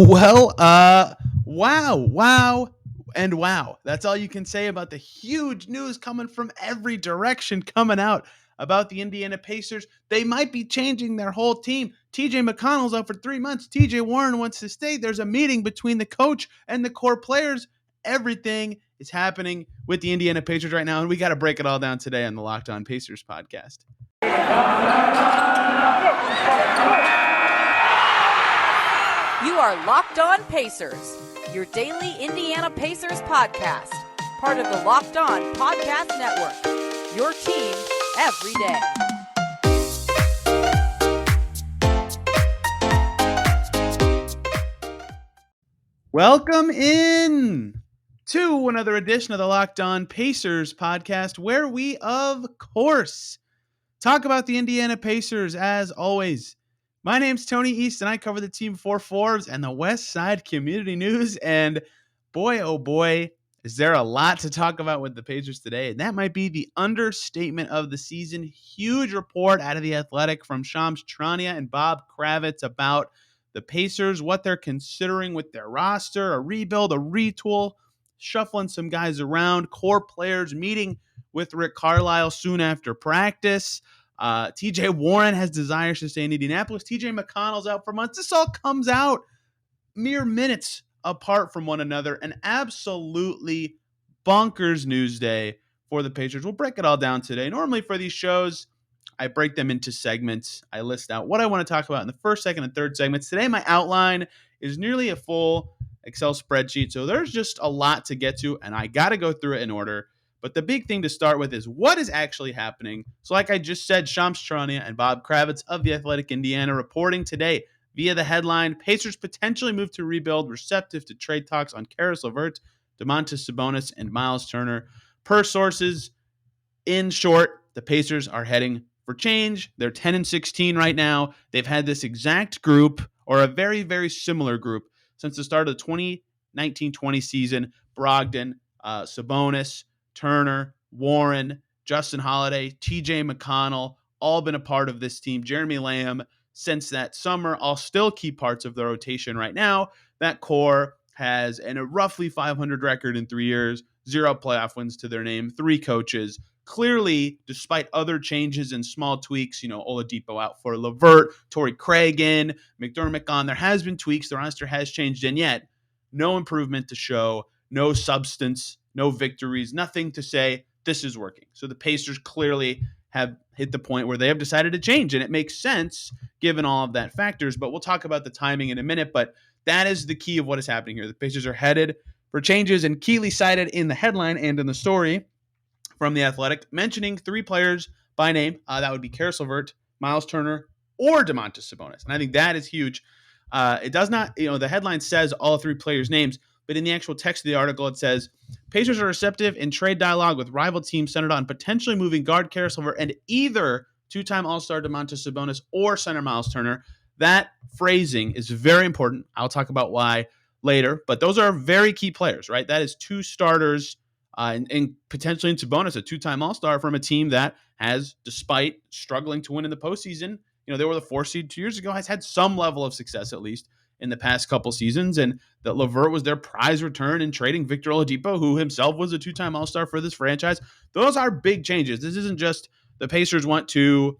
Well, wow, and wow. That's all you can say about the huge news coming from every direction coming out about the Indiana Pacers. They might be changing their whole team. TJ McConnell's out for 3 months. TJ Warren wants to stay. There's a meeting between the coach and the core players. Everything is happening with the Indiana Pacers right now, and we got to break it all down today on the Locked On Pacers podcast. You are Locked On Pacers, your daily Indiana Pacers podcast, part of the Locked On Podcast Network, your team every day. Welcome in to another edition of the Locked On Pacers podcast, where we, of course, talk about the Indiana Pacers as always. My name's Tony East, and I cover the team for Forbes and the West Side Community News. And boy, oh boy, is there a lot to talk about with the Pacers today. And that might be the understatement of the season. Huge report out of The Athletic from Shams Charania and Bob Kravitz about the Pacers, what they're considering with their roster, a rebuild, a retool, shuffling some guys around, core players meeting with Rick Carlisle soon after practice. TJ Warren has desires to stay in Indianapolis. TJ McConnell's out for months. This all comes out mere minutes apart from one another. An absolutely bonkers news day for the Pacers. We'll break it all down today. Normally for these shows, I break them into segments. I list out what I want to talk about in the first, second, and third segments. Today, my outline is nearly a full Excel spreadsheet. So there's just a lot to get to, and I got to go through it in order. But the big thing to start with is what is actually happening. So like I just said, Shams Charania and Bob Kravitz of The Athletic Indiana reporting today via the headline, Pacers potentially move to rebuild, receptive to trade talks on Caris LeVert, Domantas Sabonis, and Miles Turner. Per sources, in short, the Pacers are heading for change. They're 10-16 right now. They've had this exact group, or a very, very similar group, since the start of the 2019-20 season. Brogdon, Sabonis, Turner, Warren, Justin Holiday, TJ McConnell, all been a part of this team. Jeremy Lamb, since that summer, all still key parts of the rotation right now. That core has a roughly 500 record in 3 years, 0 playoff wins to their name, 3 coaches. Clearly, despite other changes and small tweaks, Oladipo out for LeVert, Torrey Craig in, McDermott gone, there has been tweaks. The roster has changed, and yet no improvement to show, no substance, no victories, nothing to say this is working. So the Pacers clearly have hit the point where they have decided to change, and it makes sense given all of that factors. But we'll talk about the timing in a minute. But that is the key of what is happening here. The Pacers are headed for changes, and Keeley cited in the headline and in the story from The Athletic, mentioning 3 players by name. That would be Caris LeVert, Miles Turner, or Domantas Sabonis. And I think that is huge. It does not, the headline says all 3 players' names, but in the actual text of the article, it says, Pacers are receptive in trade dialogue with rival teams centered on potentially moving guard Caris LeVert and either 2-time All-Star Domantas Sabonis or center Miles Turner. That phrasing is very important. I'll talk about why later, but those are very key players, right? That is 2 starters and potentially in Sabonis, a 2-time All-Star from a team that has, despite struggling to win in the postseason, they were the 4 seed 2 years ago, has had some level of success at least in the past couple seasons, and that LeVert was their prize return in trading Victor Oladipo, who himself was a 2-time All-Star for this franchise. Those are big changes. This isn't just the Pacers want to,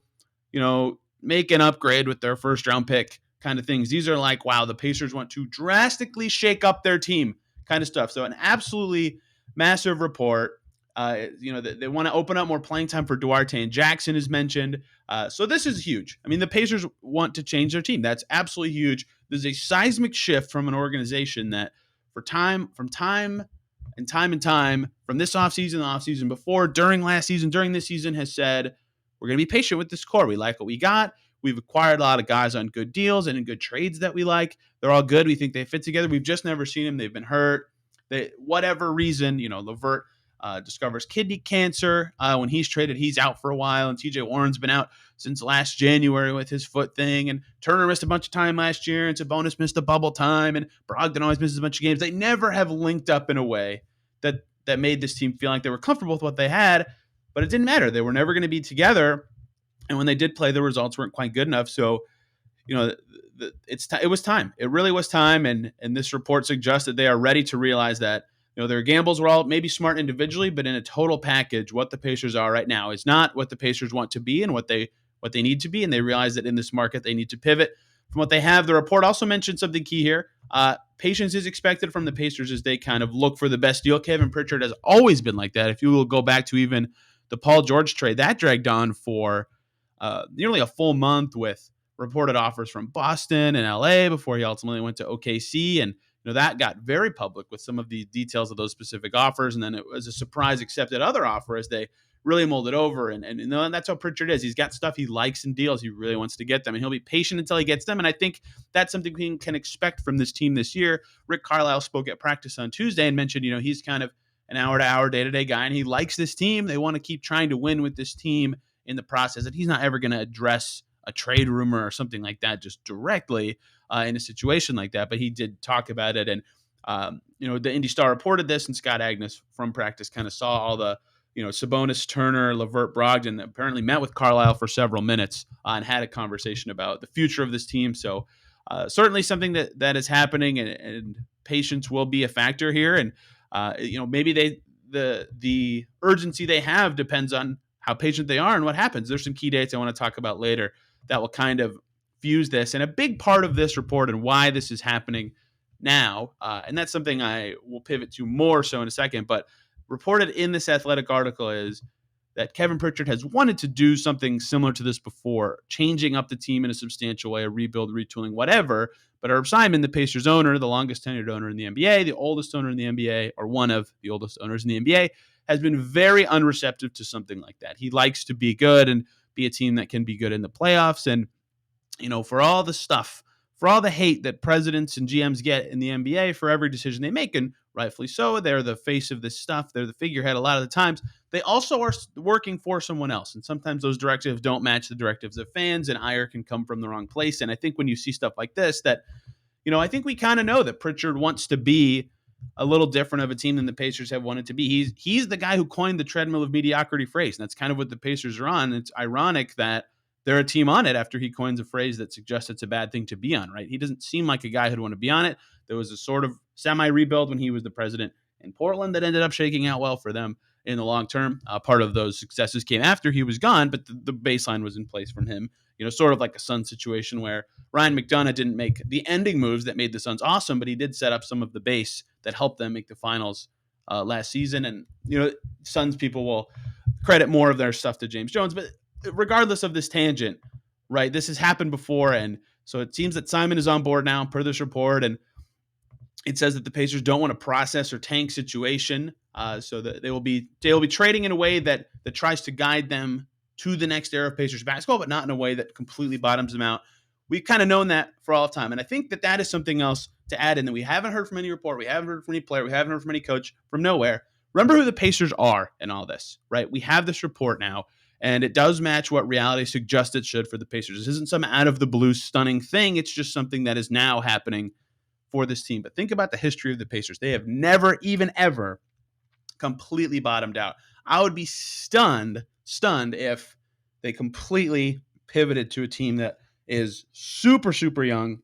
make an upgrade with their first-round pick kind of things. These are like, wow, the Pacers want to drastically shake up their team kind of stuff. So an absolutely massive report. They want to open up more playing time for Duarte and Jackson is mentioned. So this is huge. I mean, the Pacers want to change their team. That's absolutely huge. There's a seismic shift from an organization that from time and time, from this offseason, the offseason before, during last season, during this season, has said, we're going to be patient with this core. We like what we got. We've acquired a lot of guys on good deals and in good trades that we like. They're all good. We think they fit together. We've just never seen them. They've been hurt. Whatever reason, LeVert discovers kidney cancer. When he's traded, he's out for a while, and TJ Warren's been out since last January with his foot thing, and Turner missed a bunch of time last year, and Sabonis missed a bubble time, and Brogdon always misses a bunch of games. They never have linked up in a way that made this team feel like they were comfortable with what they had, but it didn't matter. They were never going to be together, and when they did play, the results weren't quite good enough. So, it was time. It really was time, and this report suggests that they are ready to realize that their gambles were all maybe smart individually, but in a total package, what the Pacers are right now is not what the Pacers want to be and what they need to be, and they realize that in this market they need to pivot from what they have. The report also mentioned something key here. Patience is expected from the Pacers as they kind of look for the best deal. Kevin Pritchard has always been like that. If you will go back to even the Paul George trade, that dragged on for nearly a full month with reported offers from Boston and LA before he ultimately went to OKC. And that got very public with some of the details of those specific offers. And then it was a surprise accepted other offer as they really molded over. And that's how Pritchard is. He's got stuff he likes in deals. He really wants to get them, and he'll be patient until he gets them. And I think that's something we can expect from this team this year. Rick Carlisle spoke at practice on Tuesday and mentioned, he's kind of an hour-to-hour, day-to-day guy, and he likes this team. They want to keep trying to win with this team in the process, and he's not ever going to address a trade rumor or something like that just directly in a situation like that. But he did talk about it. And, the Indy Star reported this, and Scott Agnes from practice kind of saw all the, Sabonis, Turner, LeVert, Brogdon apparently met with Carlisle for several minutes and had a conversation about the future of this team. So certainly something that is happening, and patience will be a factor here. And, maybe the urgency they have depends on how patient they are and what happens. There's some key dates I want to talk about later that will kind of fuse this. And a big part of this report and why this is happening now, and that's something I will pivot to more so in a second, but reported in this Athletic article is that Kevin Pritchard has wanted to do something similar to this before, changing up the team in a substantial way, a rebuild, retooling, whatever. But Herb Simon, the Pacers owner, the longest tenured owner in the NBA, the oldest owner in the NBA, or one of the oldest owners in the NBA, has been very unreceptive to something like that. He likes to be good and be a team that can be good in the playoffs. And, for all the stuff, for all the hate that presidents and GMs get in the NBA for every decision they make, and rightfully so, they're the face of this stuff, they're the figurehead a lot of the times, they also are working for someone else. And sometimes those directives don't match the directives of fans, and ire can come from the wrong place. And I think when you see stuff like this, that, I think we kind of know that Pritchard wants to be a little different of a team than the Pacers have wanted to be. He's the guy who coined the treadmill of mediocrity phrase, and that's kind of what the Pacers are on. It's ironic that they're a team on it after he coins a phrase that suggests it's a bad thing to be on, right? He doesn't seem like a guy who'd want to be on it. There was a sort of semi-rebuild when he was the president in Portland that ended up shaking out well for them in the long term. Part of those successes came after he was gone, but the baseline was in place from him. Sort of like a Suns situation where Ryan McDonough didn't make the ending moves that made the Suns awesome, but he did set up some of the base that helped them make the finals last season. And, Suns people will credit more of their stuff to James Jones, but regardless of this tangent, right, this has happened before. And so it seems that Simon is on board now per this report. And it says that the Pacers don't want a process or tank situation, so that they will be trading in a way that tries to guide them to the next era of Pacers basketball, but not in a way that completely bottoms them out. We've kind of known that for all time, and I think that is something else to add in that we haven't heard from any report, we haven't heard from any player, we haven't heard from any coach, from nowhere. Remember who the Pacers are in all this, right? We have this report now, and it does match what reality suggests it should for the Pacers. This isn't some out of the blue stunning thing. It's just something that is now happening for this team. But think about the history of the Pacers. They have never, even ever, completely bottomed out. I would be stunned if they completely pivoted to a team that is super, super young,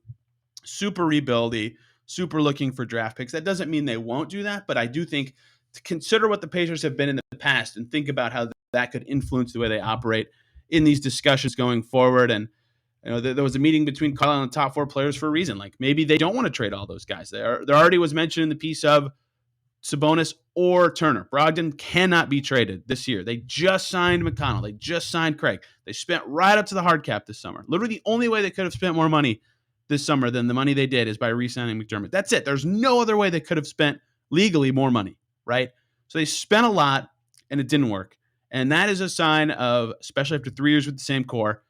super rebuildy, super looking for draft picks. That doesn't mean they won't do that, but I do think to consider what the Pacers have been in the past and think about how that could influence the way they operate in these discussions going forward. And there was a meeting between Carlisle and the top four players for a reason. Like maybe they don't want to trade all those guys. There already was mentioned in the piece of Sabonis or Turner. Brogdon cannot be traded this year. They just signed McConnell. They just signed Craig. They spent right up to the hard cap this summer. Literally the only way they could have spent more money this summer than the money they did is by re-signing McDermott. That's it. There's no other way they could have spent legally more money, right? So they spent a lot and it didn't work. And that is a sign of, especially after 3 years with the same core,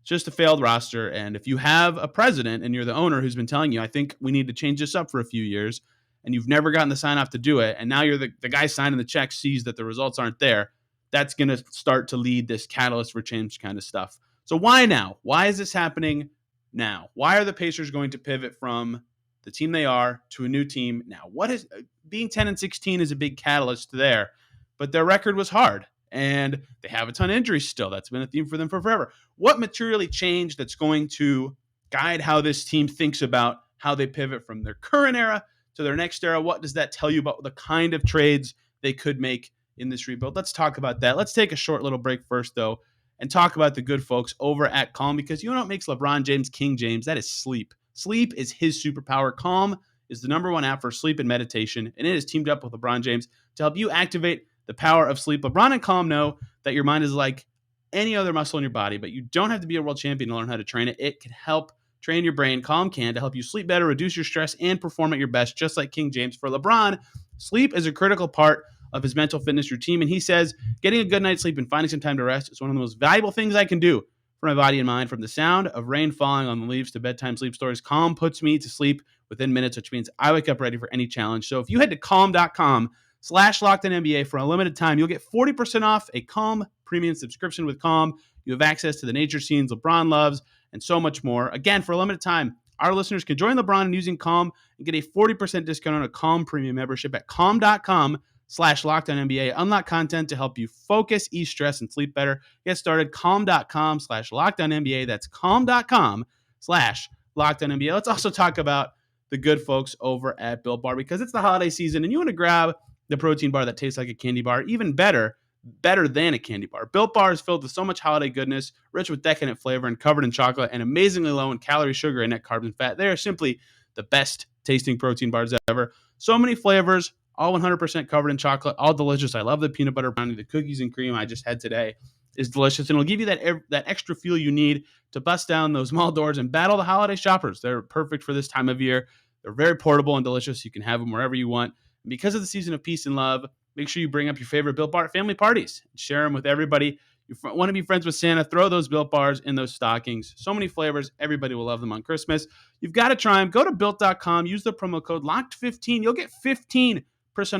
just a failed roster. And if you have a president and you're the owner who's been telling you, I think we need to change this up for a few years, and you've never gotten the sign off to do it, and now you're the guy signing the check sees that the results aren't there, that's going to start to lead this catalyst for change kind of stuff. So why now? Why is this happening now? Why are the Pacers going to pivot from the team they are to a new team now? What is being 10-16 is a big catalyst there, but their record was hard. And they have a ton of injuries still. That's been a theme for them for forever. What materially changed that's going to guide how this team thinks about how they pivot from their current era to their next era. What does that tell you about the kind of trades they could make in this rebuild? Let's talk about that. Let's take a short little break first, though, and talk about the good folks over at Calm, because you know what makes LeBron James King James? That is sleep. Sleep is his superpower. Calm is the number one app for sleep and meditation, and it is teamed up with LeBron James to help you activate the power of sleep. LeBron and Calm know that your mind is like any other muscle in your body, but you don't have to be a world champion to learn how to train it. It can help train your brain. Calm can to help you sleep better, reduce your stress, and perform at your best, just like King James. For LeBron, sleep is a critical part of his mental fitness routine, and he says getting a good night's sleep and finding some time to rest is one of the most valuable things I can do for my body and mind. From the sound of rain falling on the leaves to bedtime sleep stories, Calm puts me to sleep within minutes, which means I wake up ready for any challenge. So if you head to calm.com/LockedOnNBA for a limited time, you'll get 40% off a Calm premium subscription. With Calm, you have access to the nature scenes LeBron loves and so much more. Again, for a limited time, our listeners can join LeBron in using Calm and get a 40% discount on a Calm premium membership at calm.com/LockedOnNBA. Unlock content to help you focus, ease stress, and sleep better. Get started. Calm.com/LockedOnNBA. That's calm.com/LockedOnNBA. Let's also talk about the good folks over at Built Bar, because it's the holiday season and you want to grab the protein bar that tastes like a candy bar, even better than a candy bar. Built Bar is filled with so much holiday goodness, rich with decadent flavor and covered in chocolate, and amazingly low in calorie, sugar, and net carbs and fat. They are simply the best tasting protein bars ever. So many flavors, all 100% covered in chocolate, all delicious. I love the peanut butter brownie. The cookies and cream I just had today is delicious, and it'll give you that extra feel you need to bust down those mall doors and battle the holiday shoppers. They're perfect for this time of year. They're very portable and delicious. You can have them wherever you want. And because of the season of peace and love, make sure you bring up your favorite Built Bar family parties and share them with everybody. You want to be friends with Santa, throw those Built Bars in those stockings. So many flavors. Everybody will love them on Christmas. You've got to try them. Go to Built.com. Use the promo code LOCKED15. You'll get 15%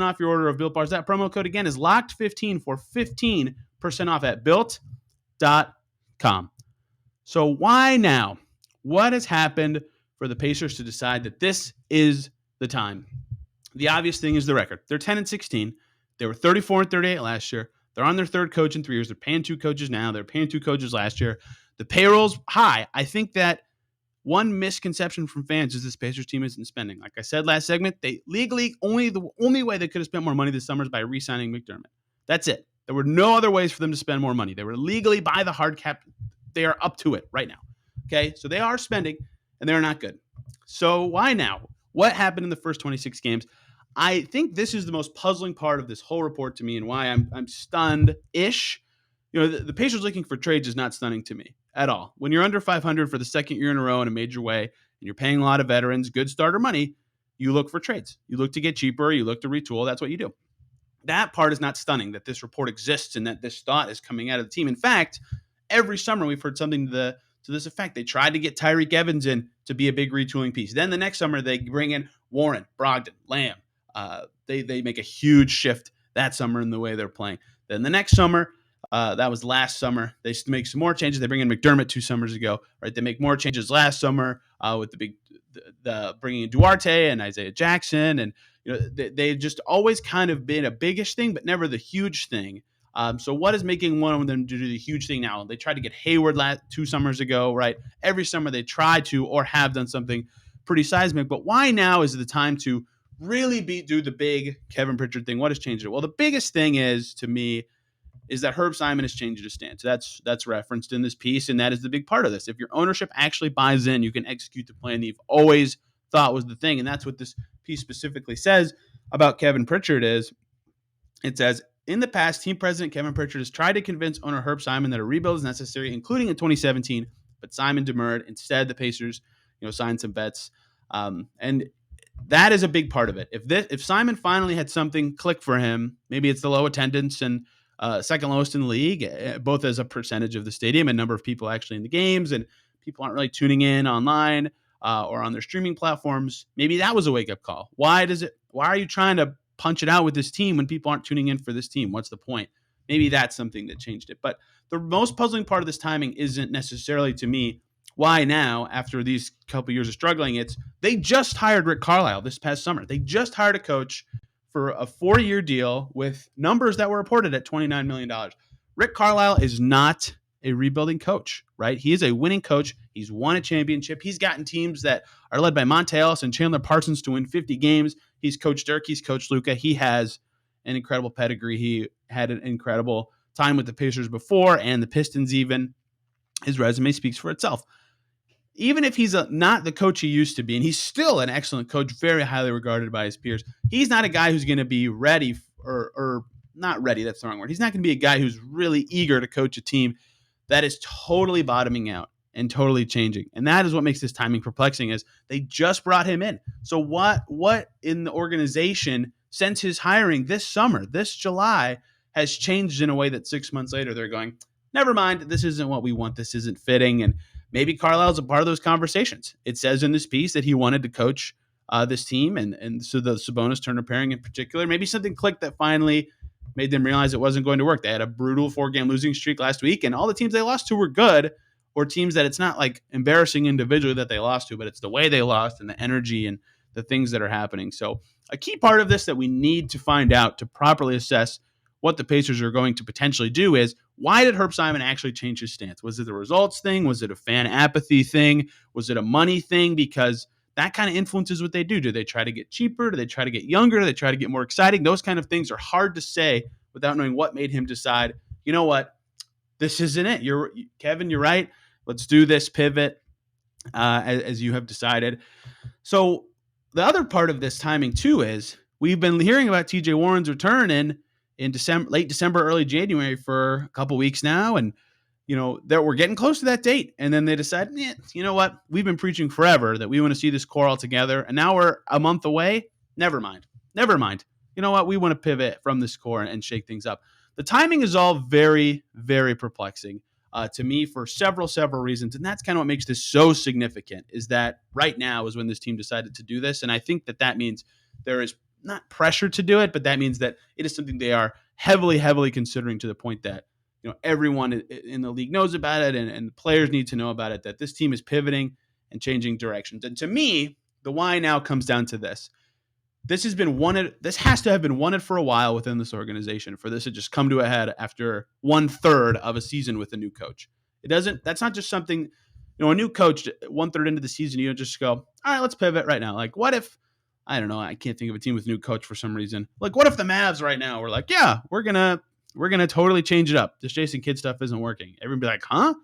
off your order of Built Bars. That promo code, again, is LOCKED15 for 15% off at Built.com. So why now? What has happened for the Pacers to decide that this is the time? The obvious thing is the record. They're 10-16. They were 34-38 last year. They're on their third coach in 3 years. They're paying 2 coaches now. They're paying 2 coaches last year. The payroll's high. I think that one misconception from fans is this Pacers team isn't spending. Like I said last segment, they legally the only way they could have spent more money this summer is by re-signing McDermott. That's it. There were no other ways for them to spend more money. They were legally by the hard cap. They are up to it right now. Okay, so they are spending, and they're not good. So why now? What happened in the first 26 games? I think this is the most puzzling part of this whole report to me, and why I'm stunned-ish. You know, the Pacers looking for trades is not stunning to me at all. When you're under 500 for the second year in a row in a major way, and you're paying a lot of veterans good starter money, you look for trades. You look to get cheaper. You look to retool. That's what you do. That part is not stunning, that this report exists and that this thought is coming out of the team. In fact, every summer we've heard something to this effect. They tried to get Tyreek Evans in to be a big retooling piece. Then the next summer they bring in Warren, Brogdon, Lamb. They make a huge shift that summer in the way they're playing. Then the next summer, that was last summer, they make some more changes. They bring in McDermott 2 summers ago, right? They make more changes last summer with the bringing in Duarte and Isaiah Jackson, and you know they just always kind of been a biggish thing, but never the huge thing. So what is making one of them do the huge thing now? They tried to get Hayward 2 summers ago, right? Every summer they try to or have done something pretty seismic, but why now is the time to really do the big Kevin Pritchard thing? What has changed it? Well, the biggest thing is, to me, is that Herb Simon has changed his stance. That's referenced in this piece, and that is the big part of this. If your ownership actually buys in, you can execute the plan that you've always thought was the thing, and that's what this piece specifically says about Kevin Pritchard. It says, in the past, team president Kevin Pritchard has tried to convince owner Herb Simon that a rebuild is necessary, including in 2017, but Simon demurred. Instead, the Pacers, signed some vets, and that is a big part of it. If Simon finally had something click for him, maybe it's the low attendance and second lowest in the league, both as a percentage of the stadium and number of people actually in the games, and people aren't really tuning in online or on their streaming platforms. Maybe that was a wake-up call. Why are you trying to punch it out with this team when people aren't tuning in for this team? What's the point? Maybe that's something that changed it. But the most puzzling part of this timing isn't necessarily, to me, why now, after these couple years of struggling. It's they just hired Rick Carlisle this past summer. They just hired a coach for a 4-year deal with numbers that were reported at $29 million. Rick Carlisle is not a rebuilding coach, right? He is a winning coach. He's won a championship. He's gotten teams that are led by Monte Ellis and Chandler Parsons to win 50 games. He's coached Dirk. He's coached Luka. He has an incredible pedigree. He had an incredible time with the Pacers before and the Pistons even. His resume speaks for itself. Even if he's not the coach he used to be, and he's still an excellent coach, very highly regarded by his peers, he's not a guy who's going to be ready or not ready. That's the wrong word. He's not going to be a guy who's really eager to coach a team that is totally bottoming out and totally changing. And that is what makes this timing perplexing is they just brought him in. So what in the organization since his hiring this summer, this July, has changed in a way that 6 months later they're going, never mind, this isn't what we want. This isn't fitting. And maybe Carlisle's a part of those conversations. It says in this piece that he wanted to coach this team, and so the Sabonis-Turner pairing in particular, maybe something clicked that finally made them realize it wasn't going to work. They had a brutal 4-game losing streak last week, and all the teams they lost to were good, or teams that it's not like embarrassing individually that they lost to, but it's the way they lost and the energy and the things that are happening. So a key part of this that we need to find out to properly assess what the Pacers are going to potentially do is, why did Herb Simon actually change his stance? Was it a results thing? Was it a fan apathy thing? Was it a money thing? Because that kind of influences what they do. Do they try to get cheaper? Do they try to get younger? Do they try to get more exciting? Those kind of things are hard to say without knowing what made him decide, you know what, this isn't it. Kevin, you're right. Let's do this pivot as you have decided. So the other part of this timing too is we've been hearing about TJ Warren's return in December, late December, early January for a couple weeks now. And, that we're getting close to that date. And then they decide, you know what? We've been preaching forever that we want to see this core all together. And now we're a month away. Never mind. You know what? We want to pivot from this core and shake things up. The timing is all very, very perplexing to me for several reasons. And that's kind of what makes this so significant, is that right now is when this team decided to do this. And I think that means there is not pressure to do it, but that means that it is something they are heavily considering, to the point that everyone in the league knows about it, and the players need to know about it, that this team is pivoting and changing directions. And to me, the why now comes down to this. This has to have been wanted for a while within this organization, for this to just come to a head after 1/3 of a season with a new coach. That's not just something, a new coach 1/3 into the season, you don't just go, all right, let's pivot right now. Like, what if, I don't know, I can't think of a team with a new coach for some reason. Like, what if the Mavs right now were like, yeah, we're gonna totally change it up. This Jason Kidd stuff isn't working. Everyone be like, huh?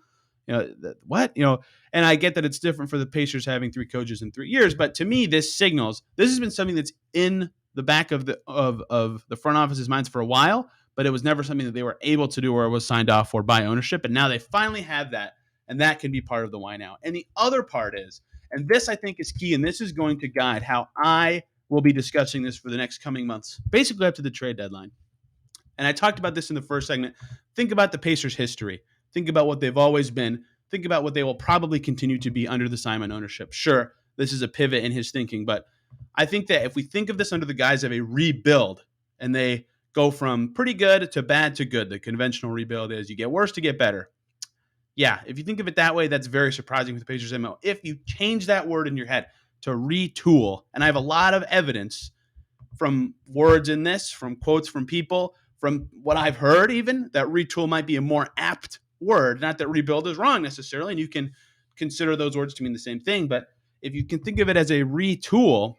What? And I get that it's different for the Pacers having 3 coaches in 3 years, but to me, this signals this has been something that's in the back of the front office's minds for a while, but it was never something that they were able to do or was signed off for by ownership. And now they finally have that, and that can be part of the why now. And the other part is, and this I think is key, and this is going to guide how I will be discussing this for the next coming months, basically up to the trade deadline. And I talked about this in the first segment. Think about the Pacers' history. Think about what they've always been. Think about what they will probably continue to be under the Simon ownership. Sure, this is a pivot in his thinking, but I think that if we think of this under the guise of a rebuild, and they go from pretty good to bad to good, the conventional rebuild is you get worse to get better. Yeah, if you think of it that way, that's very surprising with the Pacers MO. If you change that word in your head to retool, and I have a lot of evidence from words in this, from quotes from people, from what I've heard even, that retool might be a more apt word. Not that rebuild is wrong necessarily, and you can consider those words to mean the same thing, but if you can think of it as a retool,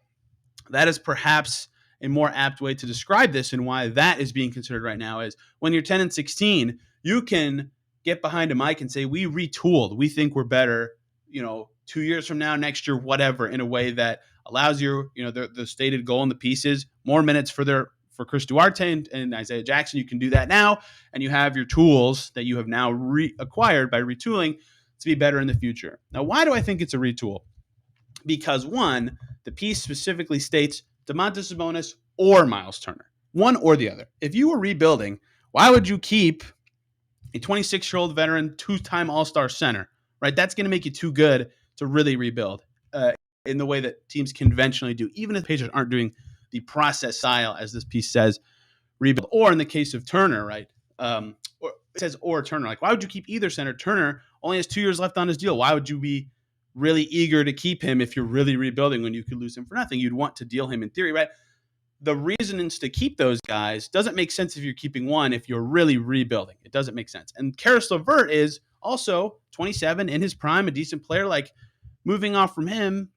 that is perhaps a more apt way to describe this, and why that is being considered right now is when you're 10-16, you can get behind a mic and say, we retooled. We think we're better, 2 years from now, next year, whatever, in a way that allows you, the stated goal in the piece is more minutes for Chris Duarte and Isaiah Jackson. You can do that now, and you have your tools that you have now acquired by retooling to be better in the future. Now, why do I think it's a retool? Because one, the piece specifically states Domantas Sabonis or Miles Turner, one or the other. If you were rebuilding, why would you keep a 26-year-old veteran, 2-time All-Star center, right? That's going to make you too good to really rebuild in the way that teams conventionally do, even if the Pacers aren't doing the process style, as this piece says, rebuild. Or in the case of Turner, right? Or it says or Turner. Like, why would you keep either center? Turner only has 2 years left on his deal. Why would you be really eager to keep him if you're really rebuilding when you could lose him for nothing? You'd want to deal him in theory, right? The reasons to keep those guys doesn't make sense if you're keeping one if you're really rebuilding. It doesn't make sense. And Karis LeVert is Also, 27 in his prime, a decent player. Like, moving off from him,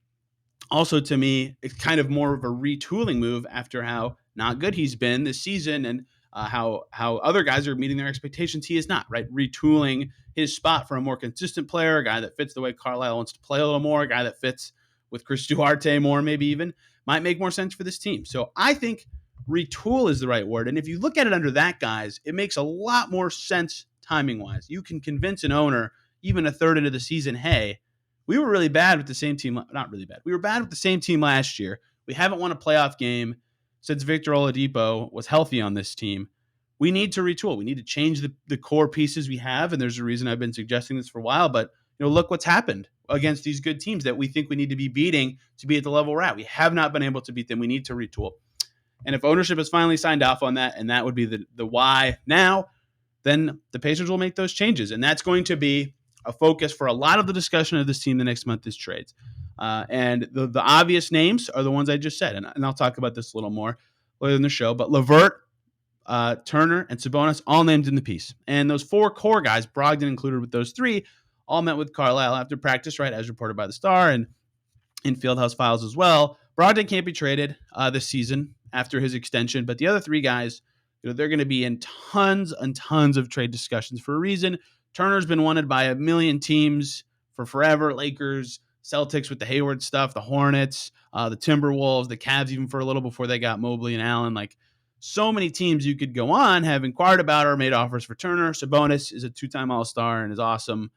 also to me, it's kind of more of a retooling move after how not good he's been this season, and how other guys are meeting their expectations. He is not, right? Retooling his spot for a more consistent player, a guy that fits the way Carlisle wants to play a little more, a guy that fits with Chris Duarte more, maybe even might make more sense for this team. So I think retool is the right word. And if you look at it under that, guys, it makes a lot more sense timing wise. You can convince an owner, even a third into the season, hey, we were really bad with the same team. Not really bad. We were bad with the same team last year. We haven't won a playoff game since Victor Oladipo was healthy on this team. We need to retool. We need to change the core pieces we have. And there's a reason I've been suggesting this for a while. But look what's happened against these good teams that we think we need to be beating to be at the level we're at. We have not been able to beat them. We need to retool. And if ownership has finally signed off on that, and that would be the why now, then the Pacers will make those changes. And that's going to be a focus for a lot of the discussion of this team the next month is trades. And the obvious names are the ones I just said. And I'll talk about this a little more later in the show. But LeVert, Turner, and Sabonis all named in the piece. And those four core guys, Brogdon included with those three, all met with Carlisle after practice, right, as reported by the Star and in Fieldhouse Files as well. Brogdon can't be traded this season after his extension. But the other three guys, they're going to be in tons and tons of trade discussions for a reason. Turner's been wanted by a million teams for forever. Lakers, Celtics with the Hayward stuff, the Hornets, the Timberwolves, the Cavs even for a little before they got Mobley and Allen. Like, so many teams you could go on have inquired about or made offers for Turner. Sabonis is a two-time All-Star and is awesome.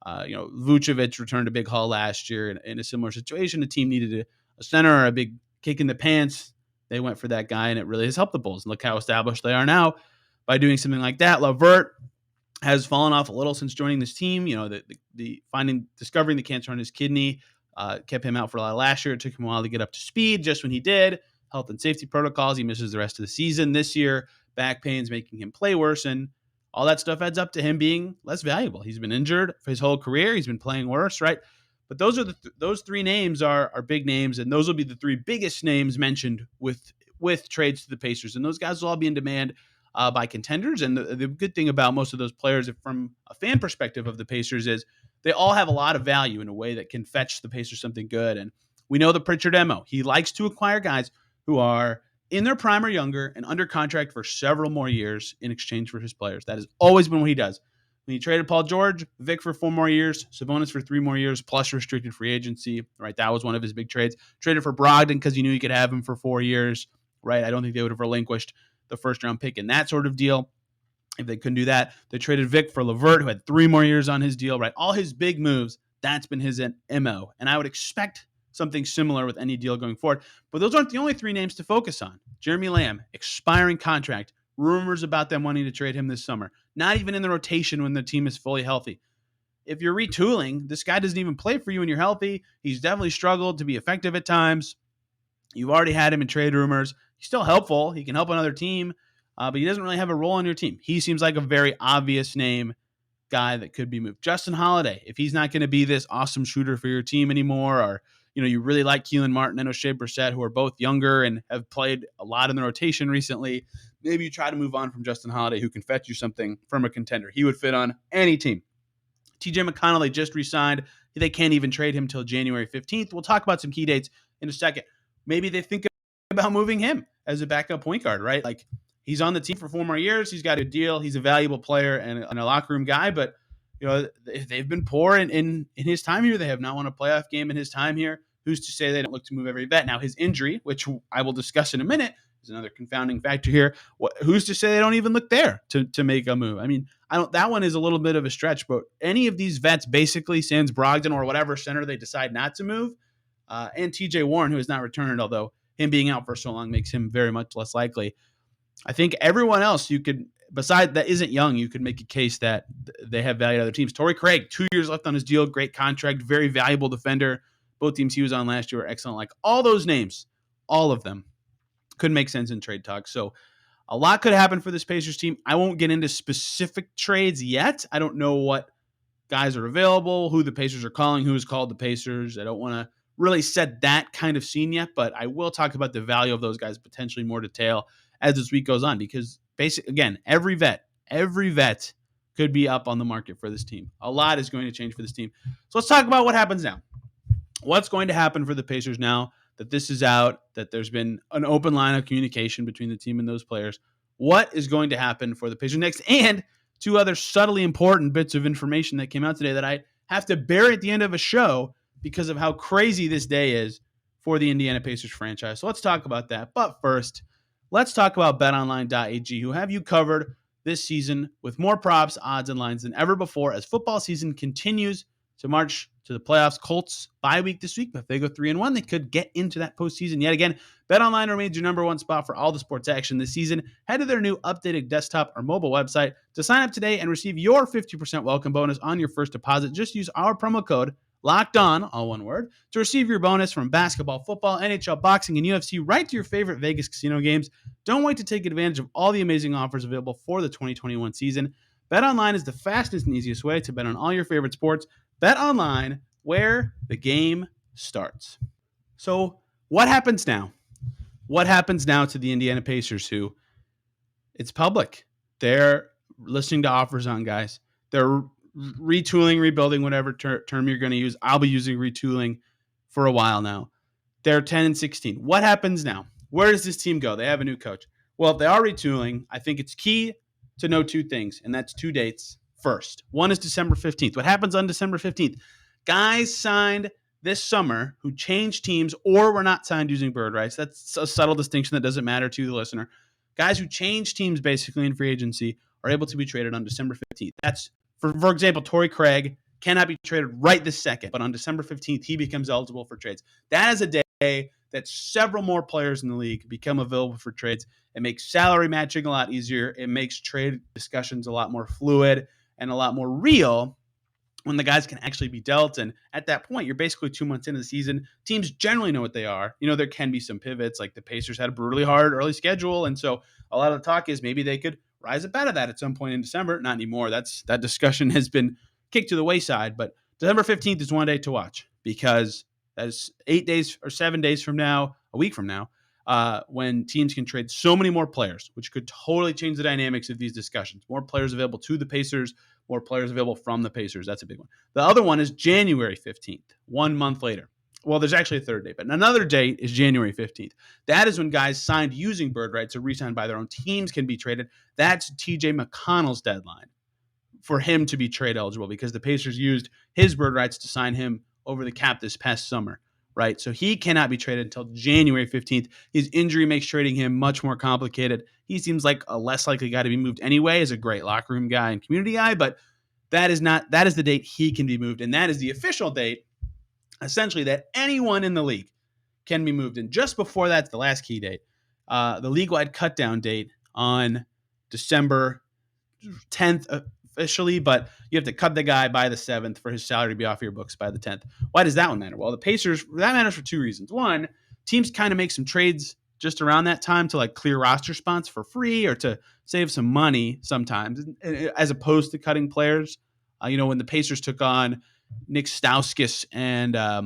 Vucevic returned a big haul last year in a similar situation. The team needed a center or a big kick in the pants. They went for that guy, and it really has helped the Bulls. And look how established they are now by doing something like that. LeVert has fallen off a little since joining this team. Discovering the cancer on his kidney kept him out for a lot last year. It took him a while to get up to speed. Just when he did, health and safety protocols, he misses the rest of the season. This year, back pains making him play worse, and all that stuff adds up to him being less valuable. He's been injured for his whole career. He's been playing worse, right? But those three names are big names, and those will be the three biggest names mentioned with trades to the Pacers. And those guys will all be in demand by contenders. And the good thing about most of those players, from a fan perspective of the Pacers, is they all have a lot of value in a way that can fetch the Pacers something good. And we know the Pritchard MO. He likes to acquire guys who are in their prime or younger and under contract for several more years in exchange for his players. That has always been what he does. When he traded Paul George, Vic for 4 more years, Sabonis for 3 more years, plus restricted free agency, right? That was one of his big trades. Traded for Brogdon because he knew he could have him for 4 years, right? I don't think they would have relinquished the first-round pick in that sort of deal if they couldn't do that. They traded Vic for LeVert, who had 3 more years on his deal, right? All his big moves, that's been his MO. And I would expect something similar with any deal going forward. But those aren't the only 3 names to focus on. Jeremy Lamb, expiring contract. Rumors about them wanting to trade him this summer. Not even in the rotation when the team is fully healthy. If you're retooling, this guy doesn't even play for you when you're healthy. He's definitely struggled to be effective at times. You've already had him in trade rumors. He's still helpful. He can help another team, but he doesn't really have a role on your team. He seems like a very obvious name guy that could be moved. Justin Holiday, if he's not going to be this awesome shooter for your team anymore, or you really like Keelan Martin and O'Shea Brissett, who are both younger and have played a lot in the rotation recently, maybe you try to move on from Justin Holiday, who can fetch you something from a contender. He would fit on any team. TJ McConnell, they just re-signed. They can't even trade him till January 15th. We'll talk about some key dates in a second. Maybe they think about moving him as a backup point guard, right? Like, he's on the team for 4 more years. He's got a deal. He's a valuable player and a locker room guy, but they've been poor in his time here. They have not won a playoff game in his time here. Who's to say they don't look to move every vet? Now, his injury, which I will discuss in a minute, is another confounding factor here. Who's to say they don't even look there to make a move? I mean, that one is a little bit of a stretch, but any of these vets, basically, sans Brogdon or whatever center they decide not to move, and TJ Warren, who has not returned, although him being out for so long makes him very much less likely. I think everyone else you could, besides that isn't young, you could make a case that they have value to other teams. Torrey Craig, 2 years left on his deal, great contract, very valuable defender. Both teams he was on last year were excellent. Like, all those names, all of them could make sense in trade talk. So a lot could happen for this Pacers team. I won't get into specific trades yet. I don't know what guys are available, who the Pacers are calling, who's called the Pacers. I don't want to really set that kind of scene yet, but I will talk about the value of those guys potentially more detail as this week goes on, because basically, again, every vet could be up on the market for this team. A lot is going to change for this team. So let's talk about what happens now. What's going to happen for the Pacers now that this is out, that there's been an open line of communication between the team and those players? What is going to happen for the Pacers next? And two other subtly important bits of information that came out today that I have to bury at the end of a show because of how crazy this day is for the Indiana Pacers franchise. So let's talk about that. But first, let's talk about BetOnline.ag, who have you covered this season with more props, odds, and lines than ever before as football season continues to march to the playoffs. Colts bye week this week, but if they go 3-1, they could get into that postseason yet again. BetOnline remains your number one spot for all the sports action this season. Head to their new updated desktop or mobile website to sign up today and receive your 50% welcome bonus on your first deposit. Just use our promo code Locked On, all one word, to receive your bonus from basketball, football, NHL, boxing, and UFC right to your favorite Vegas casino games. Don't wait to take advantage of all the amazing offers available for the 2021 season. BetOnline is the fastest and easiest way to bet on all your favorite sports. BetOnline, where the game starts. So what happens now? What happens now to the Indiana Pacers, who it's public? They're listening to offers on guys. They're retooling, rebuilding, whatever term you're going to use. I'll be using retooling for a while now. They're 10-16. What happens now? Where does this team go? They have a new coach. Well, if they are retooling, I think it's key to know two things, and that's two dates. First, one is December 15th. What happens on December 15th? Guys signed this summer who changed teams or were not signed using bird rights. That's a subtle distinction that doesn't matter to the listener. Guys who change teams basically in free agency are able to be traded on December 15th. That's, for example, Torrey Craig cannot be traded right this second, but on December 15th, he becomes eligible for trades. That is a day that several more players in the league become available for trades. It makes salary matching a lot easier. It makes trade discussions a lot more fluid and a lot more real when the guys can actually be dealt. And at that point, you're basically 2 months into the season. Teams generally know what they are. You know, there can be some pivots, like the Pacers had a brutally hard early schedule. And so a lot of the talk is maybe they could rise up out of that at some point in December. Not anymore. That discussion has been kicked to the wayside. But December 15th is one day to watch, because that is 8 days or 7 days from now, a week from now, when teams can trade so many more players, which could totally change the dynamics of these discussions. More players available to the Pacers, more players available from the Pacers. That's a big one. The other one is January 15th, 1 month later. Well, there's actually a third date, but another date is January 15th. That is when guys signed using bird rights or re-signed by their own teams can be traded. That's TJ McConnell's deadline for him to be trade eligible, because the Pacers used his bird rights to sign him over the cap this past summer, right? So he cannot be traded until January 15th. His injury makes trading him much more complicated. He seems like a less likely guy to be moved anyway, as a great locker room guy and community guy, but that is the date he can be moved. And that is the official date, essentially, that anyone in the league can be moved. And just before that's the last key date, the league-wide cut-down date on December 10th officially, but you have to cut the guy by the 7th for his salary to be off your books by the 10th. Why does that one matter? Well, the Pacers, that matters for two reasons. One, teams kind of make some trades just around that time to like clear roster spots for free or to save some money sometimes, as opposed to cutting players. When the Pacers took on Nick Stauskas and I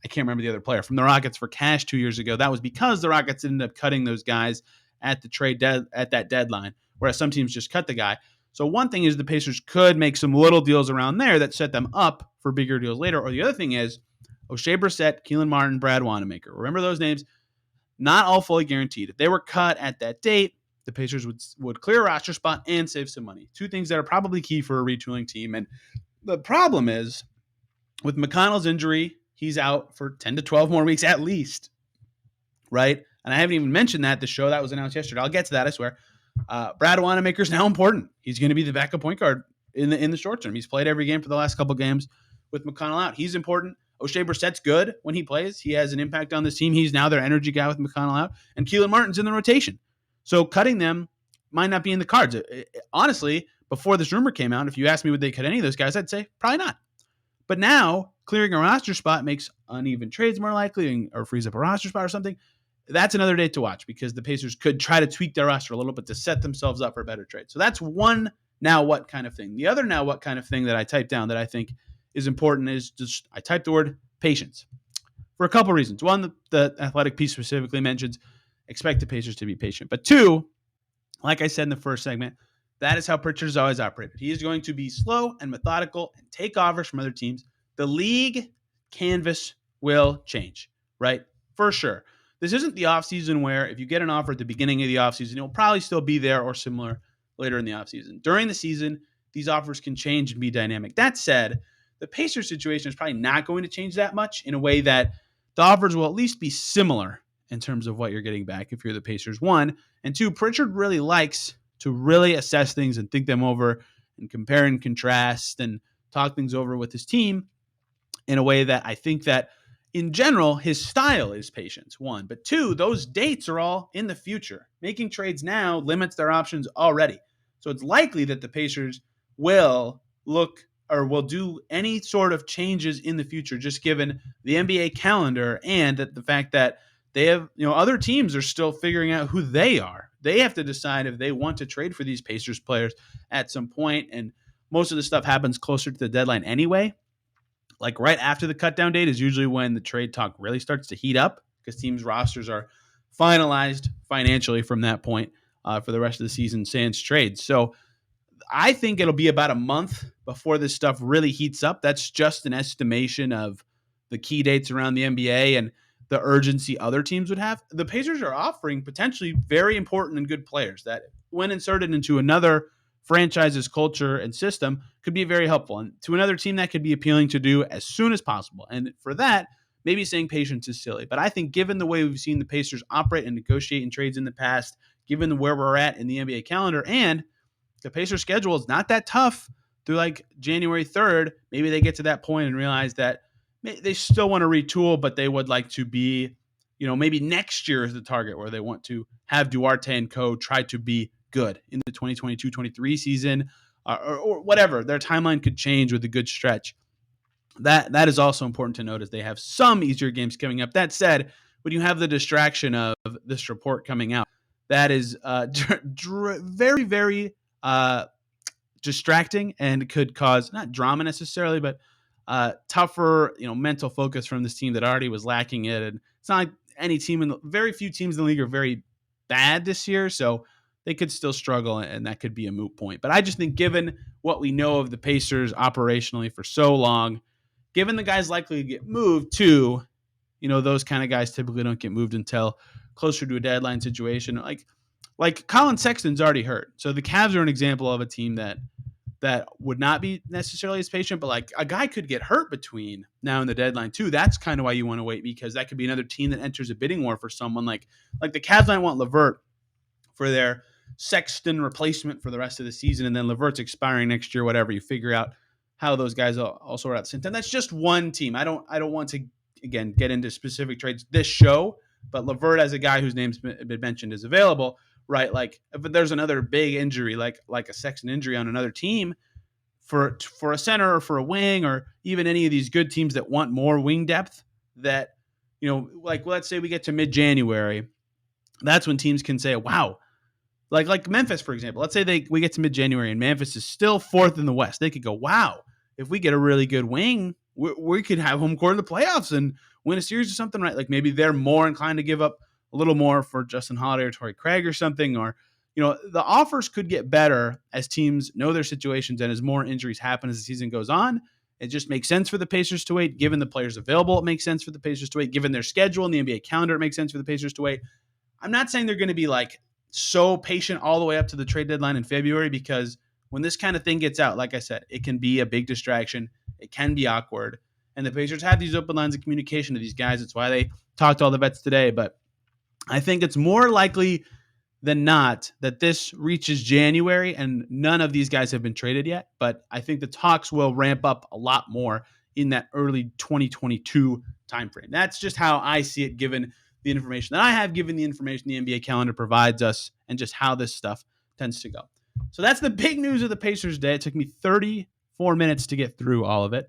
can't remember the other player from the Rockets for cash 2 years ago, that was because the Rockets ended up cutting those guys at the at that deadline, whereas some teams just cut the guy. So one thing is the Pacers could make some little deals around there that set them up for bigger deals later. Or the other thing is O'Shea Brissett, Keelan Martin, Brad Wanamaker. Remember those names? Not all fully guaranteed. If they were cut at that date, the Pacers would clear a roster spot and save some money. Two things that are probably key for a retooling team. And the problem is, with McConnell's injury, he's out for 10 to 12 more weeks at least, right? And I haven't even mentioned that. The show that was announced yesterday. I'll get to that, I swear. Brad Wanamaker is now important. He's going to be the backup point guard in the short term. He's played every game for the last couple games with McConnell out. He's important. O'Shea Brissett's good when he plays. He has an impact on this team. He's now their energy guy with McConnell out. And Keelan Martin's in the rotation. So cutting them might not be in the cards. Honestly, before this rumor came out, if you asked me would they cut any of those guys, I'd say probably not. But now, clearing a roster spot makes uneven trades more likely, or frees up a roster spot or something. That's another date to watch, because the Pacers could try to tweak their roster a little bit to set themselves up for a better trade. So that's one now what kind of thing. The other now what kind of thing that I typed down that I think is important is just I typed the word patience for a couple reasons. One, the Athletic piece specifically mentions expect the Pacers to be patient. But two, like I said in the first segment, That is how Pritchard's always operated. He is going to be slow and methodical and take offers from other teams. The league canvas will change, right? For sure. This isn't the offseason where if you get an offer at the beginning of the offseason, you'll probably still be there or similar later in the offseason. During the season, these offers can change and be dynamic. That said, the Pacers situation is probably not going to change that much in a way that the offers will at least be similar in terms of what you're getting back if you're the Pacers. One, and two, Pritchard really likes to really assess things and think them over and compare and contrast and talk things over with his team in a way that I think that in general, his style is patience, one. But two, those dates are all in the future. Making trades now limits their options already. So it's likely that the Pacers will look or will do any sort of changes in the future, just given the NBA calendar and that the fact that they have, other teams are still figuring out who they are. They have to decide if they want to trade for these Pacers players at some point, and most of the stuff happens closer to the deadline anyway. Like right after the cut down date is usually when the trade talk really starts to heat up because teams' rosters are finalized financially from that point for the rest of the season, sans trades. So I think it'll be about a month before this stuff really heats up. That's just an estimation of the key dates around the NBA and the urgency other teams would have. The Pacers are offering potentially very important and good players that, when inserted into another franchise's culture and system, could be very helpful. And to another team, that could be appealing to do as soon as possible. And for that, maybe saying patience is silly. But I think given the way we've seen the Pacers operate and negotiate in trades in the past, given where we're at in the NBA calendar, and the Pacers schedule is not that tough through like January 3rd. Maybe they get to that point and realize that they still want to retool, but they would like to be, maybe next year is the target where they want to have Duarte and co try to be good in the 2022-23 season or whatever. Their timeline could change with a good stretch. That is also important to note as they have some easier games coming up. That said, when you have the distraction of this report coming out, that is very, very distracting and could cause not drama necessarily, but tougher, mental focus from this team that already was lacking it. And it's not like very few teams in the league are very bad this year, so they could still struggle, and that could be a moot point. But I just think, given what we know of the Pacers operationally for so long, given the guys likely to get moved too, those kind of guys typically don't get moved until closer to a deadline situation. Like Colin Sexton's already hurt. So the Cavs are an example of a team that would not be necessarily as patient, but like a guy could get hurt between now and the deadline too. That's kind of why you want to wait, because that could be another team that enters a bidding war for someone like the Cavs might want LeVert for their Sexton replacement for the rest of the season, and then LeVert's expiring next year, whatever. You figure out how those guys also are at the same time. That's just one team. I don't want to, again, get into specific trades this show, but LeVert, as a guy whose name's been mentioned, is available. Right, like if there's another big injury, like a Sexton injury on another team, for a center or for a wing, or even any of these good teams that want more wing depth, that like let's say we get to mid-January, that's when teams can say, "Wow." Like Memphis, for example. Let's say we get to mid-January and Memphis is still fourth in the West. They could go, "Wow, if we get a really good wing, we could have home court in the playoffs and win a series or something." Right? Like maybe they're more inclined to give up a little more for Justin Holiday or Torrey Craig or something, or the offers could get better as teams know their situations and as more injuries happen as the season goes on. It just makes sense for the Pacers to wait. Given the players available, it makes sense for the Pacers to wait. Given their schedule and the NBA calendar, it makes sense for the Pacers to wait. I'm not saying they're going to be like so patient all the way up to the trade deadline in February, because when this kind of thing gets out, like I said, it can be a big distraction. It can be awkward. And the Pacers have these open lines of communication to these guys. It's why they talked to all the vets today. But I think it's more likely than not that this reaches January and none of these guys have been traded yet. But I think the talks will ramp up a lot more in that early 2022 timeframe. That's just how I see it, given the information that I have, given the information the NBA calendar provides us, and just how this stuff tends to go. So that's the big news of the Pacers day. It took me 34 minutes to get through all of it.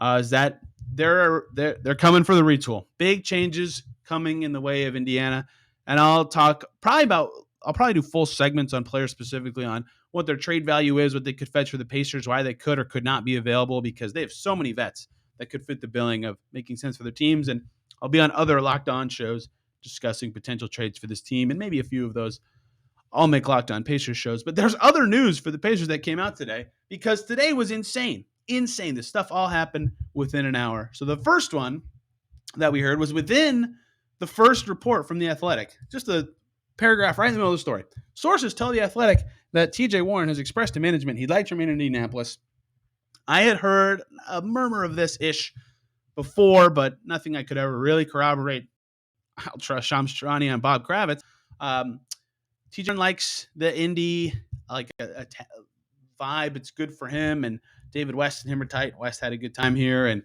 Is that they're coming for the retool. Big changes coming in the way of Indiana. And I'll probably do full segments on players specifically, on what their trade value is, what they could fetch for the Pacers, why they could or could not be available, because they have so many vets that could fit the billing of making sense for their teams. And I'll be on other Locked On shows discussing potential trades for this team, and maybe a few of those I'll make Locked On Pacers shows. But there's other news for the Pacers that came out today, because today was insane. Insane. This stuff all happened within an hour. So the first one that we heard was within the first report from The Athletic. Just a paragraph right in the middle of the story. Sources tell The Athletic that TJ Warren has expressed to management he'd like to remain in Indianapolis. I had heard a murmur of this-ish before, but nothing I could ever really corroborate. I'll trust Shams Charania and Bob Kravitz. TJ likes the Indy, like a vibe. It's good for him, and David West and him are tight. West had a good time here, and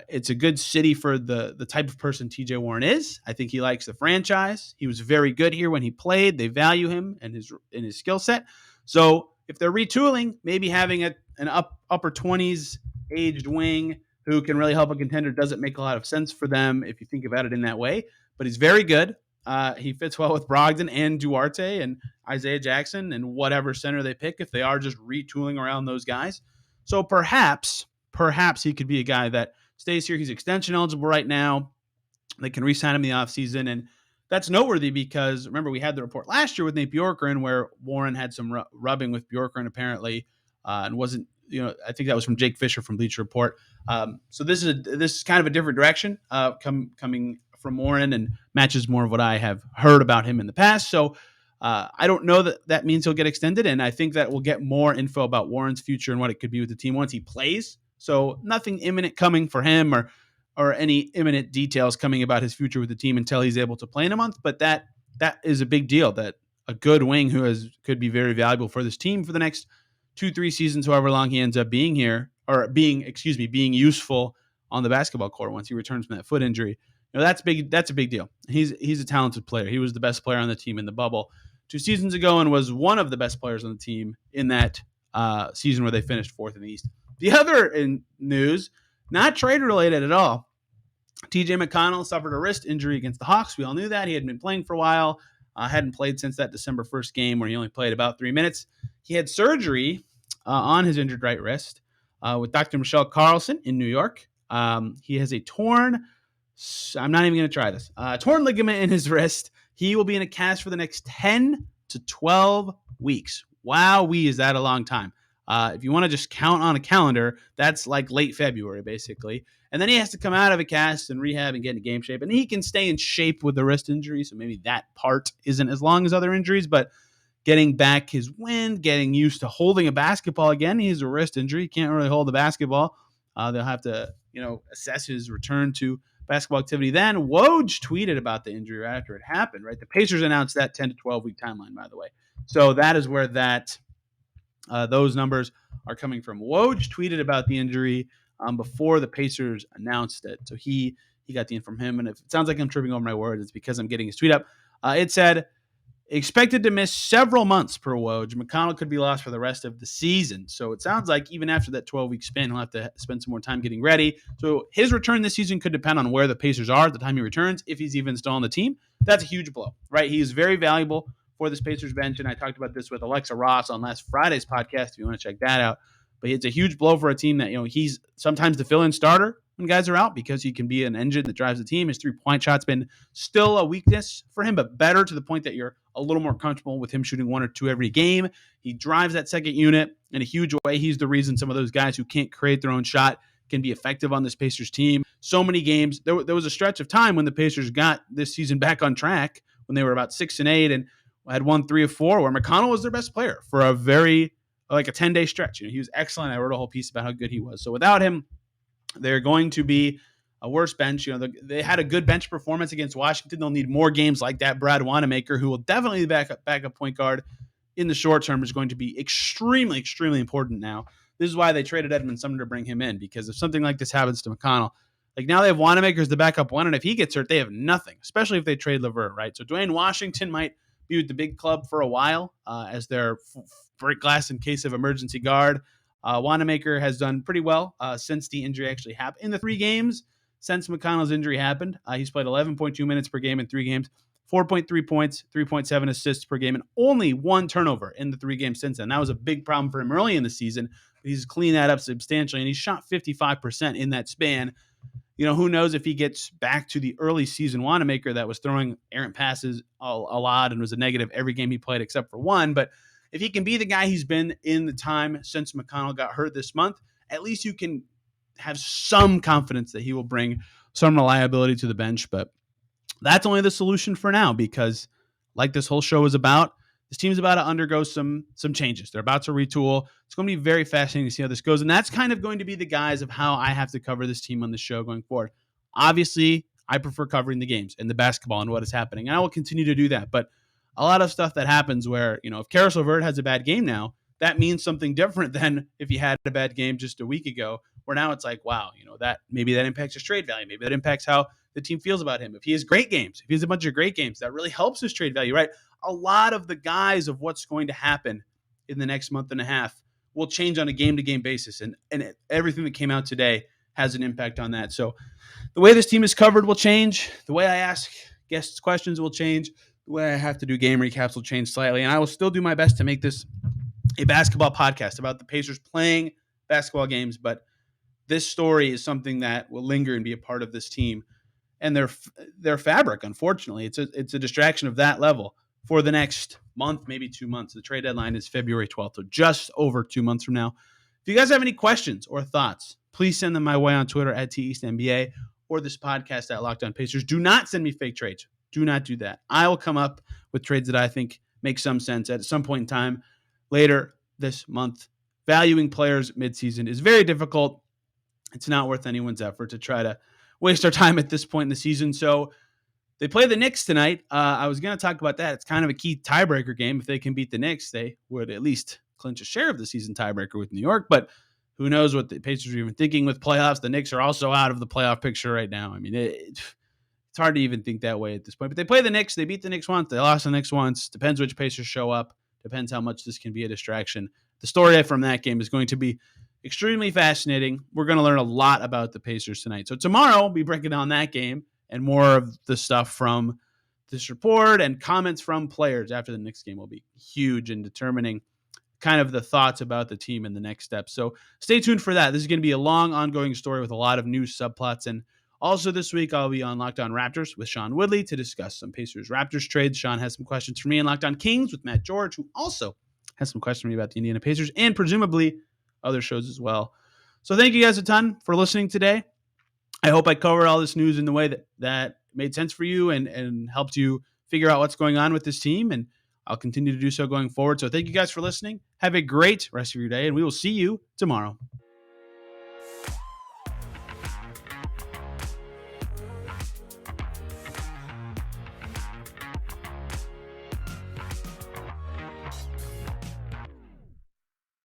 it's a good city for the type of person TJ Warren is. I think he likes the franchise. He was very good here when he played. They value him and his skill set. So if they're retooling, maybe having an upper 20s aged wing who can really help a contender doesn't make a lot of sense for them if you think about it in that way. But he's very good. He fits well with Brogdon and Duarte and Isaiah Jackson and whatever center they pick if they are just retooling around those guys. So perhaps he could be a guy that stays here. He's extension eligible right now. They can re-sign him in the offseason. And that's noteworthy because, remember, we had the report last year with Nate Bjorkgren where Warren had some rubbing with Bjorkgren apparently and wasn't, I think that was from Jake Fisher from Bleacher Report. So this is kind of a different direction coming from Warren and matches more of what I have heard about him in the past. So I don't know that means he'll get extended, and I think that we'll get more info about Warren's future and what it could be with the team once he plays. So nothing imminent coming for him or any imminent details coming about his future with the team until he's able to play in a month. But that is a big deal, that a good wing who could be very valuable for this team for the next 2-3 seasons, however long he ends up being here, or being useful on the basketball court once he returns from that foot injury. That's big. That's a big deal. He's a talented player. He was the best player on the team in the bubble 2 seasons ago and was one of the best players on the team in that season where they finished fourth in the East. The other news, not trade related at all. TJ McConnell suffered a wrist injury against the Hawks. We all knew that. He hadn't been playing for a while. Hadn't played since that December 1st game where he only played about 3 minutes. He had surgery on his injured right wrist with Dr. Michelle Carlson in New York. He has a torn, I'm not even going to try this, torn ligament in his wrist. He will be in a cast for the next 10 to 12 weeks. Wowee, is that a long time. If you want to just count on a calendar, that's like late February, basically. And then he has to come out of a cast and rehab and get into game shape. And he can stay in shape with the wrist injury, so maybe that part isn't as long as other injuries. But getting back his wind, getting used to holding a basketball again, he has a wrist injury. He can't really hold the basketball. They'll have to, assess his return to basketball activity. Then Woj tweeted about the injury right after it happened, right? The Pacers announced that 10 to 12 week timeline, by the way. So that is where those numbers are coming from. Woj tweeted about the injury before the Pacers announced it. So he got the info from him. And if it sounds like I'm tripping over my words, it's because I'm getting his tweet up. It said, expected to miss several months per Woj. McConnell could be lost for the rest of the season. So it sounds like even after that 12-week span, he'll have to spend some more time getting ready. So his return this season could depend on where the Pacers are at the time he returns, if he's even still on the team. That's a huge blow, right? He is very valuable for this Pacers bench, and I talked about this with Alexa Ross on last Friday's podcast if you want to check that out. But it's a huge blow for a team that, he's sometimes the fill-in starter when guys are out because he can be an engine that drives the team. His three-point shot's been still a weakness for him, but better to the point that you're a little more comfortable with him shooting 1 or 2 every game. He drives that second unit in a huge way. He's the reason some of those guys who can't create their own shot can be effective on this Pacers team. So many games. There was a stretch of time when the Pacers got this season back on track when they were about 6-8 and had won 3 of 4 where McConnell was their best player for a 10-day stretch. He was excellent. I wrote a whole piece about how good he was. So without him, they're going to be a worse bench. They had a good bench performance against Washington. They'll need more games like that. Brad Wanamaker, who will definitely be backup point guard in the short term, is going to be extremely, extremely important now. This is why they traded Edmund Sumner to bring him in, because if something like this happens to McConnell, like now they have Wanamaker as the backup one, and if he gets hurt, they have nothing, especially if they trade LeVert, right? So Dwayne Washington might be with the big club for a while as their break glass in case of emergency guard. Wanamaker has done pretty well since the injury actually happened. In the 3 games since McConnell's injury happened, he's played 11.2 minutes per game in 3 games, 4.3 points, 3.7 assists per game, and only 1 turnover in the 3 games since then. That was a big problem for him early in the season. He's cleaned that up substantially, and he shot 55% in that span. Who knows if he gets back to the early season Wanamaker that was throwing errant passes a lot and was a negative every game he played except for one. But if he can be the guy he's been in the time since McConnell got hurt this month, at least you can have some confidence that he will bring some reliability to the bench. But that's only the solution for now, because like this whole show is about, this team's about to undergo some changes. They're about to retool. It's going to be very fascinating to see how this goes. And that's kind of going to be the guise of how I have to cover this team on the show going forward. Obviously, I prefer covering the games and the basketball and what is happening. And I will continue to do that. But a lot of stuff that happens where, if Karis LeVert has a bad game now, that means something different than if he had a bad game just a week ago, where now it's like, wow, that maybe that impacts his trade value. Maybe that impacts how the team feels about him. If he has great games, if he has a bunch of great games, that really helps his trade value, right? A lot of the guise of what's going to happen in the next month and a half will change on a game-to-game basis. And everything that came out today has an impact on that. So the way this team is covered will change. The way I ask guests questions will change. The way I have to do game recaps will change slightly. And I will still do my best to make this a basketball podcast about the Pacers playing basketball games. But this story is something that will linger and be a part of this team and their fabric. Unfortunately, it's a distraction of that level for the next month, maybe 2 months. The trade deadline is February 12th, so just over 2 months from now. If you guys have any questions or thoughts, please send them my way on Twitter at TEastNBA or this podcast at Locked On Pacers. Do not send me fake trades. Do not do that. I will come up with trades that I think make some sense at some point in time later this month. Valuing players midseason is very difficult. It's not worth anyone's effort to try to waste our time at this point in the season. So they play the Knicks tonight. I was going to talk about that. It's kind of a key tiebreaker game. If they can beat the Knicks, they would at least clinch a share of the season tiebreaker with New York. But who knows what the Pacers are even thinking with playoffs. The Knicks are also out of the playoff picture right now. I mean, it's hard to even think that way at this point. But they play the Knicks. They beat the Knicks once. They lost the Knicks once. Depends which Pacers show up. Depends how much this can be a distraction. The story from that game is going to be extremely fascinating. We're going to learn a lot about the Pacers tonight. So tomorrow we'll be breaking down that game and more of the stuff from this report and comments from players after the Knicks game will be huge in determining kind of the thoughts about the team and the next steps. So stay tuned for that. This is going to be a long, ongoing story with a lot of new subplots. And also this week, I'll be on Locked On Raptors with Sean Woodley to discuss some Pacers-Raptors trades. Sean has some questions for me, and Locked On Kings with Matt George, who also has some questions for me about the Indiana Pacers and presumably other shows as well. So thank you guys a ton for listening today. I hope I covered all this news in the way that made sense for you and helped you figure out what's going on with this team. And I'll continue to do so going forward. So thank you guys for listening. Have a great rest of your day, and we will see you tomorrow.